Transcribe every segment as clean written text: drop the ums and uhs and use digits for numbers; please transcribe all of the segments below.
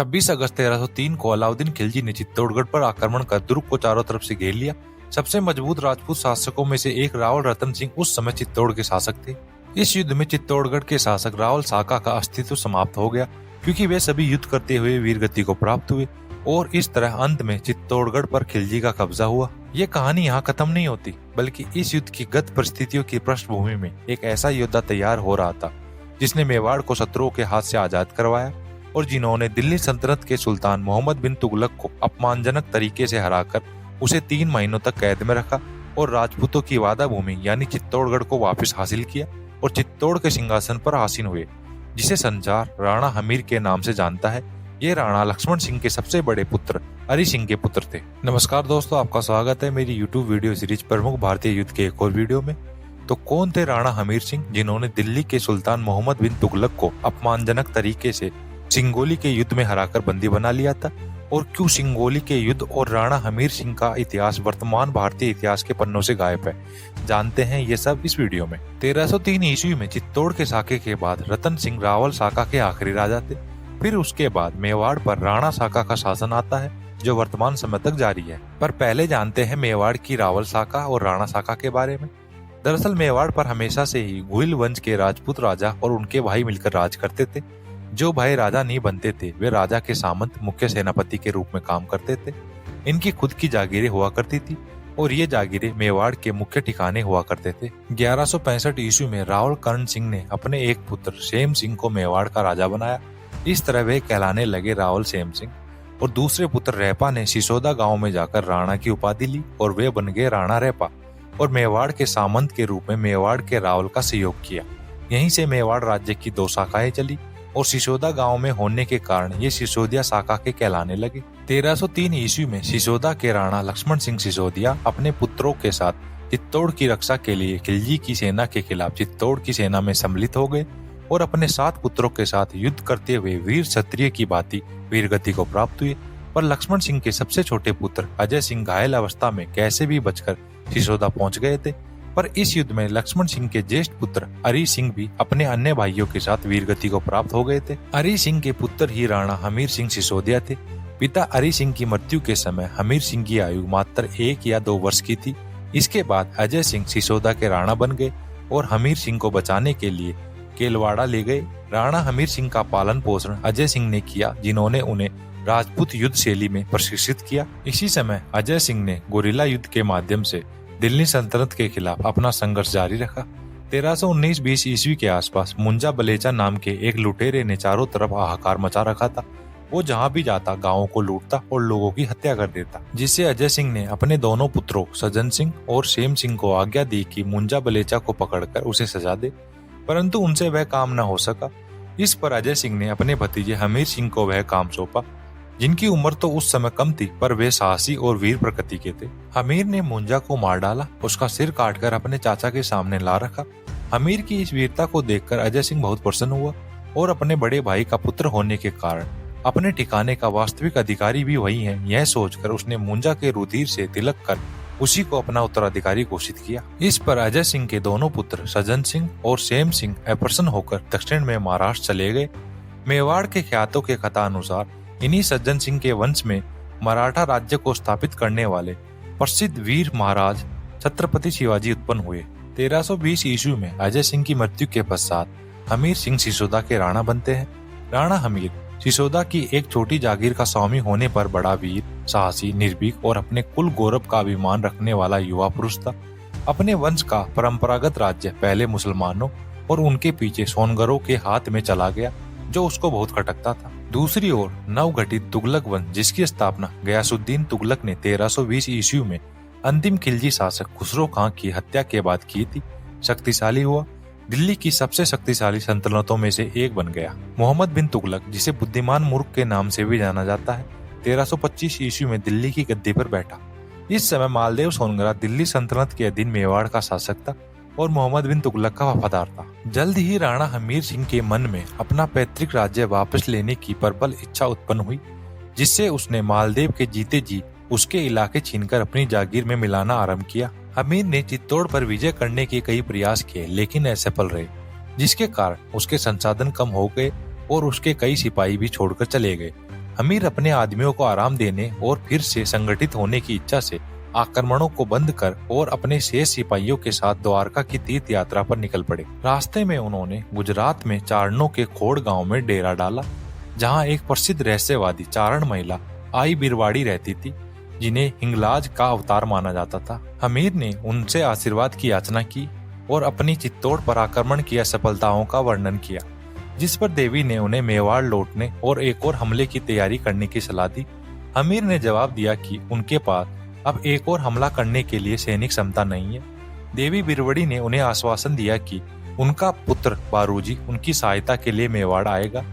26 अगस्त 1303 को अलाउद्दीन खिलजी ने चित्तौड़गढ़ पर आक्रमण कर दुर्ग को चारों तरफ से घेर लिया। सबसे मजबूत राजपूत शासकों में से एक रावल रतन सिंह उस समय चित्तौड़ के शासक थे। इस युद्ध में चित्तौड़गढ़ के शासक रावल साका का अस्तित्व समाप्त हो गया, क्योंकि वे सभी युद्ध करते हुए वीरगति को प्राप्त हुए और इस तरह अंत में चित्तौड़गढ़ पर खिलजी का कब्जा हुआ। ये कहानी यहाँ खत्म नहीं होती, बल्कि इस युद्ध की गत परिस्थितियों की पृष्ठभूमि में एक ऐसा योद्धा तैयार हो रहा था जिसने मेवाड़ को शत्रुओं के हाथ से आजाद करवाया और जिन्होंने दिल्ली सल्तनत के सुल्तान मोहम्मद बिन तुगलक को अपमानजनक तरीके से हराकर उसे 3 महीनों तक कैद में रखा और राजपूतों की वादा भूमि यानी चित्तौड़गढ़ को वापस हासिल किया और चित्तौड़ के सिंहासन पर आसीन हुए, जिसे संसार राणा हमीर के नाम से जानता है। ये राणा लक्ष्मण सिंह के सबसे बड़े पुत्र हरि सिंह के पुत्र थे। नमस्कार दोस्तों, आपका स्वागत है मेरी YouTube वीडियो सीरीज प्रमुख भारतीय युद्ध के एक और वीडियो में। तो कौन थे राणा हमीर सिंह, जिन्होंने दिल्ली के सुल्तान मोहम्मद बिन तुगलक को अपमानजनक तरीके से सिंगोली के युद्ध में हराकर बंदी बना लिया था, और क्यों सिंगोली के युद्ध और राणा हमीर सिंह का इतिहास वर्तमान भारतीय इतिहास के पन्नों से गायब है, जानते हैं ये सब इस वीडियो में। 1303 ईस्वी में चित्तौड़ के साके के बाद रतन सिंह रावल साका के आखिरी राजा थे। फिर उसके बाद मेवाड़ पर राणा साका का शासन आता है, जो वर्तमान समय तक जारी है। पर पहले जानते हैं मेवाड़ की रावल साका और राणा साका के बारे में। दरअसल मेवाड़ पर हमेशा से ही गुहिल वंश के राजपूत राजा और उनके भाई मिलकर राज करते थे। जो भाई राजा नहीं बनते थे वे राजा के सामंत मुख्य सेनापति के रूप में काम करते थे। इनकी खुद की जागीरें हुआ करती थी और ये जागीरें मेवाड़ के मुख्य ठिकाने हुआ करते थे। 1165 ईस्वी में रावल कर्ण सिंह ने अपने एक पुत्र सेम सिंह को मेवाड़ का राजा बनाया। इस तरह वे कहलाने लगे रावल सेम सिंह, और दूसरे पुत्र रेपा ने सिसोदा गांव में जाकर राणा की उपाधि ली और वे बन गए राणा रेपा और मेवाड़ के सामंत के रूप में मेवाड़ के रावल का सहयोग किया। यहीं से मेवाड़ राज्य की 2 शाखाएं चली और सिसोदा गांव में होने के कारण ये सिसोदिया शाखा के कहलाने लगे। 1303 ईस्वी में सिसोदा के राणा लक्ष्मण सिंह सिसोदिया अपने पुत्रों के साथ चित्तौड़ की रक्षा के लिए खिलजी की सेना के खिलाफ चित्तौड़ की सेना में सम्मिलित हो गए और अपने 7 पुत्रों के साथ युद्ध करते हुए वीर क्षत्रिय की भांति वीरगति को प्राप्त हुए। पर लक्ष्मण सिंह के सबसे छोटे पुत्र अजय सिंह घायल अवस्था में कैसे भी बचकर सिसोदा पहुंच गए थे। पर इस युद्ध में लक्ष्मण सिंह के ज्येष्ठ पुत्र हरि सिंह भी अपने अन्य भाइयों के साथ वीरगति को प्राप्त हो गए थे। हरि सिंह के पुत्र ही राणा हमीर सिंह सिसोदिया थे। पिता हरि सिंह की मृत्यु के समय हमीर सिंह की आयु मात्र 1 या 2 वर्ष की थी। इसके बाद अजय सिंह सिसोदा के राणा बन गए और हमीर सिंह को बचाने के लिए केलवाड़ा ले गए। राणा हमीर सिंह का पालन पोषण अजय सिंह ने किया, जिन्होंने उन्हें राजपूत युद्ध शैली में प्रशिक्षित किया। इसी समय अजय सिंह ने गोरिल्ला युद्ध के माध्यम से दिल्ली सल्तनत के खिलाफ अपना संघर्ष जारी रखा। 1319-20 ईस्वी के आसपास मुंजा बलेचा नाम के एक लुटेरे ने चारों तरफ हाहाकार मचा रखा था। वो जहाँ भी जाता गांवों को लूटता और लोगों की हत्या कर देता, जिससे अजय सिंह ने अपने दोनों पुत्रों सज्जन सिंह और सेम सिंह को आज्ञा दी कि मुंजा बलेचा को पकड़कर उसे सजा दे, परंतु उनसे वह काम न हो सका। इस पर अजय सिंह ने अपने भतीजे हमीर सिंह को वह काम सौंपा, जिनकी उम्र तो उस समय कम थी पर वे साहसी और वीर प्रकृति के थे। हमीर ने मुंजा को मार डाला, उसका सिर काटकर अपने चाचा के सामने ला रखा। हमीर की इस वीरता को देखकर अजय सिंह बहुत प्रसन्न हुआ और अपने बड़े भाई का पुत्र होने के कारण अपने ठिकाने का वास्तविक अधिकारी भी वही है, यह सोचकर उसने मुंजा के रुधिर से तिलक कर उसी को अपना उत्तराधिकारी घोषित किया। इस पर अजय सिंह के दोनों पुत्र सज्जन सिंह और सेम सिंह अप्रसन्न होकर दक्षिण में महाराष्ट्र चले गए। मेवाड़ के ख्यातों के कथा अनुसार इन्हीं सज्जन सिंह के वंश में मराठा राज्य को स्थापित करने वाले प्रसिद्ध वीर महाराज छत्रपति शिवाजी उत्पन्न हुए। 1320 ईस्वी में अजय सिंह की मृत्यु के पश्चात हमीर सिंह सिसोदा के राणा बनते हैं। राणा हमीर सिसोदा की एक छोटी जागीर का स्वामी होने पर बड़ा वीर, साहसी, निर्भीक और अपने कुल गौरव का अभिमान रखने वाला युवा पुरुष था। अपने वंश का परंपरागत राज्य पहले मुसलमानों और उनके पीछे सोनगरों के हाथ में चला गया, जो उसको बहुत खटकता था। दूसरी ओर नवगठित तुगलक वंश, जिसकी स्थापना गयासुद्दीन तुगलक ने 1320 ईस्वी में अंतिम खिलजी शासक खुसरो खां की हत्या के बाद की थी, शक्तिशाली हुआ। दिल्ली की सबसे शक्तिशाली सल्तनतों में से एक बन गया। मोहम्मद बिन तुगलक, जिसे बुद्धिमान मूर्ख के नाम से भी जाना जाता है, 1325 ईस्वी में दिल्ली की गद्दी पर बैठा। इस समय मालदेव सोनगरा दिल्ली सल्तनत के अधीन मेवाड़ का शासक था और मोहम्मद बिन तुगलक का वफादार था। जल्द ही राणा हमीर सिंह के मन में अपना पैतृक राज्य वापस लेने की प्रबल इच्छा उत्पन्न हुई, जिससे उसने मालदेव के जीते जी उसके इलाके छीनकर अपनी जागीर में मिलाना आरंभ किया। हमीर ने चित्तौड़ पर विजय करने के कई प्रयास किए, लेकिन असफल रहे, जिसके कारण उसके संसाधन कम हो गए और उसके कई सिपाही भी छोड़कर चले गए। हमीर अपने आदमियों को आराम देने और फिर से संगठित होने की इच्छा से आक्रमणों को बंद कर और अपने शेष सिपाहियों के साथ द्वारका की तीर्थ यात्रा पर निकल पड़े। रास्ते में उन्होंने गुजरात में चारणों के खोड़ गांव में डेरा डाला, जहां एक प्रसिद्ध रहस्यवादी चारण महिला आई बिरवाड़ी रहती थी, जिन्हें हिंगलाज का अवतार माना जाता था। हमीर ने उनसे आशीर्वाद की याचना की और अपनी चित्तौड़ पर आक्रमण की असफलताओं का वर्णन किया, जिस पर देवी ने उन्हें मेवाड़ लौटने और एक और हमले की तैयारी करने की सलाह दी। हमीर ने जवाब दिया कि उनके पास अब एक और हमला करने के लिए सैनिक क्षमता नहीं है। देवी बिरवड़ी ने उन्हें आश्वासन दिया कि उनका पुत्र बारूजी उनकी सहायता के लिए मेवाड़ आएगा।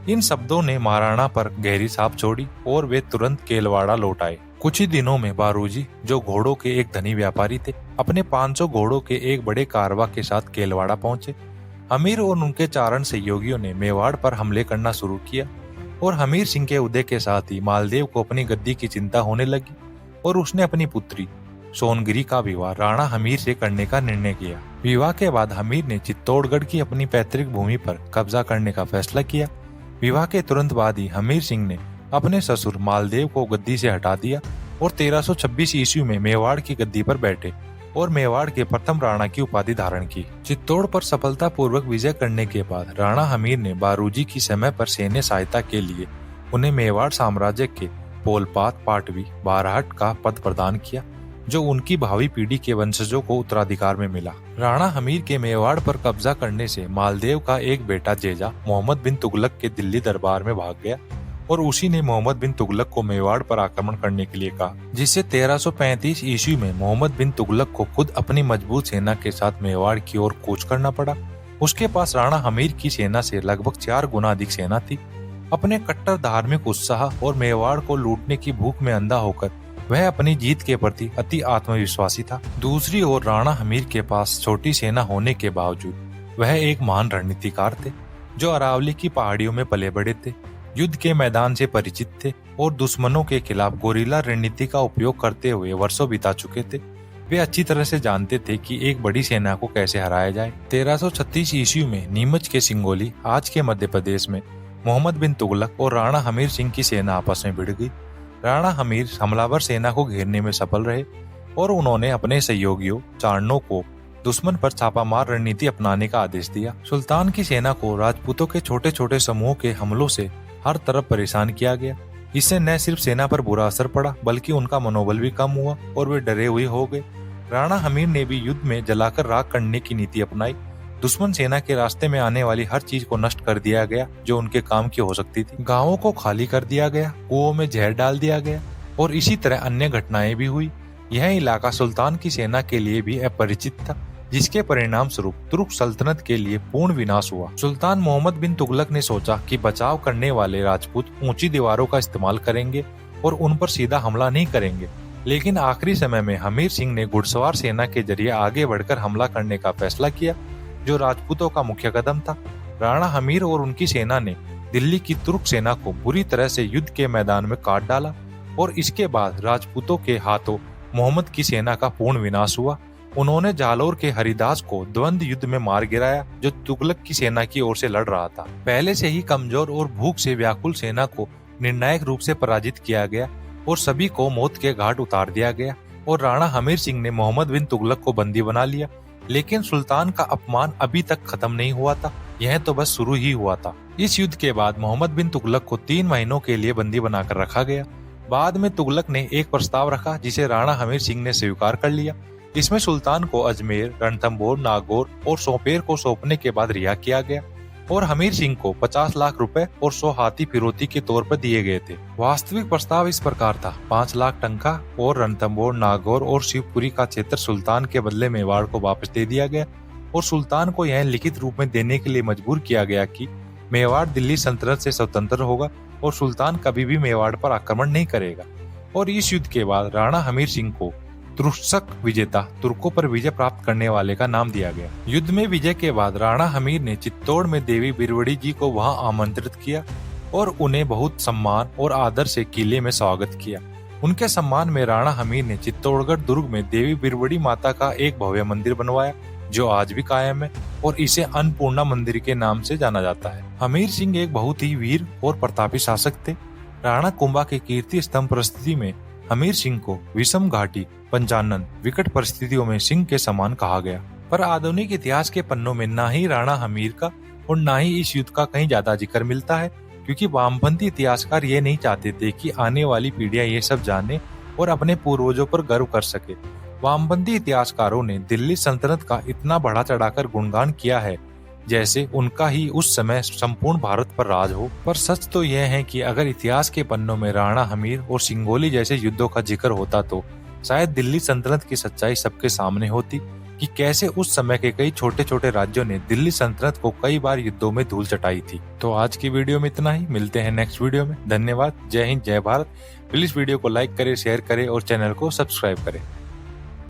इन शब्दों ने महाराणा पर गहरी छाप छोड़ी और वे तुरंत केलवाड़ा लौट आए। कुछ ही दिनों में बारूजी, जो घोड़ों के एक धनी व्यापारी थे, अपने 500 घोड़ों के एक बड़े कारवा के साथ केलवाड़ा पहुंचे। हमीर और उनके चारण सहयोगियों ने मेवाड़ पर हमले करना शुरू किया और हमीर सिंह के उदय के साथ ही मालदेव को अपनी गद्दी की चिंता होने लगी और उसने अपनी पुत्री सोनगिरी का विवाह राणा हमीर से करने का निर्णय किया। विवाह के बाद हमीर ने चित्तौड़गढ़ की अपनी पैतृक भूमि पर कब्जा करने का फैसला किया। विवाह के तुरंत बाद ही हमीर सिंह ने अपने ससुर मालदेव को गद्दी से हटा दिया और 1326 ईस्वी में मेवाड़ की गद्दी पर बैठे और मेवाड़ के प्रथम राणा की उपाधि धारण की। चित्तौड़ पर सफलतापूर्वक विजय करने के बाद राणा हमीर ने बारूजी की समय पर सैन्य सहायता के लिए उन्हें मेवाड़ साम्राज्य के पोलपात पाटवी बाराहट का पद प्रदान किया, जो उनकी भावी पीढ़ी के वंशजों को उत्तराधिकार में मिला। राणा हमीर के मेवाड़ पर कब्जा करने से मालदेव का एक बेटा जेजा मोहम्मद बिन तुगलक के दिल्ली दरबार में भाग गया और उसी ने मोहम्मद बिन तुगलक को मेवाड़ पर आक्रमण करने के लिए कहा, जिससे 1335 ईस्वी में मोहम्मद बिन तुगलक को खुद अपनी मजबूत सेना के साथ मेवाड़ की ओर कूच करना पड़ा। उसके पास राणा हमीर की सेना से लगभग 4 गुना अधिक सेना थी। अपने कट्टर धार्मिक उत्साह और मेवाड़ को लूटने की भूख में अंधा होकर वह अपनी जीत के प्रति अति आत्मविश्वासी था। दूसरी ओर राणा हमीर के पास छोटी सेना होने के बावजूद वह एक महान रणनीतिकार थे, जो अरावली की पहाड़ियों में पले बड़े थे, युद्ध के मैदान से परिचित थे और दुश्मनों के खिलाफ गोरिल्ला रणनीति का उपयोग करते हुए वर्षों बिता चुके थे। वे अच्छी तरह से जानते थे कि एक बड़ी सेना को कैसे हराया जाए। 1336 ईस्वी में नीमच के सिंगोली, आज के मध्य प्रदेश में, मोहम्मद बिन तुगलक और राणा हमीर सिंह की सेना आपस में भिड़ गई। राणा हमीर हमलावर सेना को घेरने में सफल रहे और उन्होंने अपने सहयोगियों चारणों को दुश्मन पर छापामार रणनीति अपनाने का आदेश दिया। सुल्तान की सेना को राजपूतों के छोटे छोटे समूहों के हमलों से हर तरफ परेशान किया गया। इससे न सिर्फ सेना पर बुरा असर पड़ा, बल्कि उनका मनोबल भी कम हुआ और वे डरे हुए हो गए। राणा हमीर ने भी युद्ध में जलाकर राख करने की नीति अपनाई। दुश्मन सेना के रास्ते में आने वाली हर चीज को नष्ट कर दिया गया जो उनके काम की हो सकती थी। गांवों को खाली कर दिया गया, कुओं में जहर डाल दिया गया और इसी तरह अन्य घटनाएं भी हुई। यह इलाका सुल्तान की सेना के लिए भी अपरिचित था, जिसके परिणाम स्वरूप तुर्क सल्तनत के लिए पूर्ण विनाश हुआ। सुल्तान मोहम्मद बिन तुगलक ने सोचा कि बचाव करने वाले राजपूत ऊंची दीवारों का इस्तेमाल करेंगे और उन पर सीधा हमला नहीं करेंगे, लेकिन आखिरी समय में हमीर सिंह ने घुड़सवार सेना के जरिए आगे बढ़कर हमला करने का फैसला किया, जो राजपूतों का मुख्य कदम था। राणा हमीर और उनकी सेना ने दिल्ली की तुर्क सेना को बुरी तरह से युद्ध के मैदान में काट डाला और इसके बाद राजपूतों के हाथों मोहम्मद की सेना का पूर्ण विनाश हुआ। उन्होंने जालोर के हरिदास को द्वंद्व युद्ध में मार गिराया, जो तुगलक की सेना की ओर से लड़ रहा था। पहले से ही कमजोर और भूख से व्याकुल सेना को निर्णायक रूप से पराजित किया गया और सभी को मौत के घाट उतार दिया गया और राणा हमीर सिंह ने मोहम्मद बिन तुगलक को बंदी बना लिया। लेकिन सुल्तान का अपमान अभी तक खत्म नहीं हुआ था, यह तो बस शुरू ही हुआ था। इस युद्ध के बाद मोहम्मद बिन तुगलक को 3 महीनों के लिए बंदी बनाकर रखा गया। बाद में तुगलक ने एक प्रस्ताव रखा, जिसे राणा हमीर सिंह ने स्वीकार कर लिया। इसमें सुल्तान को अजमेर, रणथंभौर, नागौर और सोपेर को सौंपने के बाद रिहा किया गया और हमीर सिंह को 50 लाख रुपए और 100 हाथी फिरौती के तौर पर दिए गए थे। वास्तविक प्रस्ताव इस प्रकार था: 5 लाख टंका और रणथंभौर, नागौर और शिवपुरी का क्षेत्र सुल्तान के बदले मेवाड़ को वापस दे दिया गया और सुल्तान को यह लिखित रूप में देने के लिए मजबूर किया गया कि मेवाड़ दिल्ली सल्तनत से स्वतंत्र होगा और सुल्तान कभी भी मेवाड़ पर आक्रमण नहीं करेगा। और इस युद्ध के बाद राणा हमीर सिंह को तुर्क विजेता, तुर्कों पर विजय प्राप्त करने वाले का नाम दिया गया। युद्ध में विजय के बाद राणा हमीर ने चित्तौड़ में देवी बिरवड़ी जी को वहां आमंत्रित किया और उन्हें बहुत सम्मान और आदर से किले में स्वागत किया। उनके सम्मान में राणा हमीर ने चित्तौड़गढ़ दुर्ग में देवी बिरवड़ी माता का एक भव्य मंदिर बनवाया, जो आज भी कायम है और इसे अन्नपूर्णा मंदिर के नाम से जाना जाता है। हमीर सिंह एक बहुत ही वीर और प्रतापी शासक थे। राणा कुंभा के कीर्ति स्तंभ परिस्थिति में हमीर सिंह को विषम घाटी, पंचानन, विकट परिस्थितियों में सिंह के समान कहा गया। पर आधुनिक इतिहास के पन्नों में न ही राणा हमीर का और न ही इस युद्ध का कहीं ज्यादा जिक्र मिलता है, क्योंकि वामपंथी इतिहासकार ये नहीं चाहते थे कि आने वाली पीढ़ियां ये सब जाने और अपने पूर्वजों पर गर्व कर सके। वामपंथी इतिहासकारों ने दिल्ली सल्तनत का इतना बढ़ा चढ़ाकर गुणगान किया है जैसे उनका ही उस समय संपूर्ण भारत पर राज हो। पर सच तो यह है कि अगर इतिहास के पन्नों में राणा हमीर और सिंगोली जैसे युद्धों का जिक्र होता तो शायद दिल्ली सल्तनत की सच्चाई सबके सामने होती कि कैसे उस समय के कई छोटे छोटे राज्यों ने दिल्ली सल्तनत को कई बार युद्धों में धूल चटाई थी। तो आज की वीडियो में इतना ही, मिलते हैं नेक्स्ट वीडियो में। धन्यवाद। जय हिंद, जय भारत। प्लीज वीडियो को लाइक करें, शेयर करें और चैनल को सब्सक्राइब करें।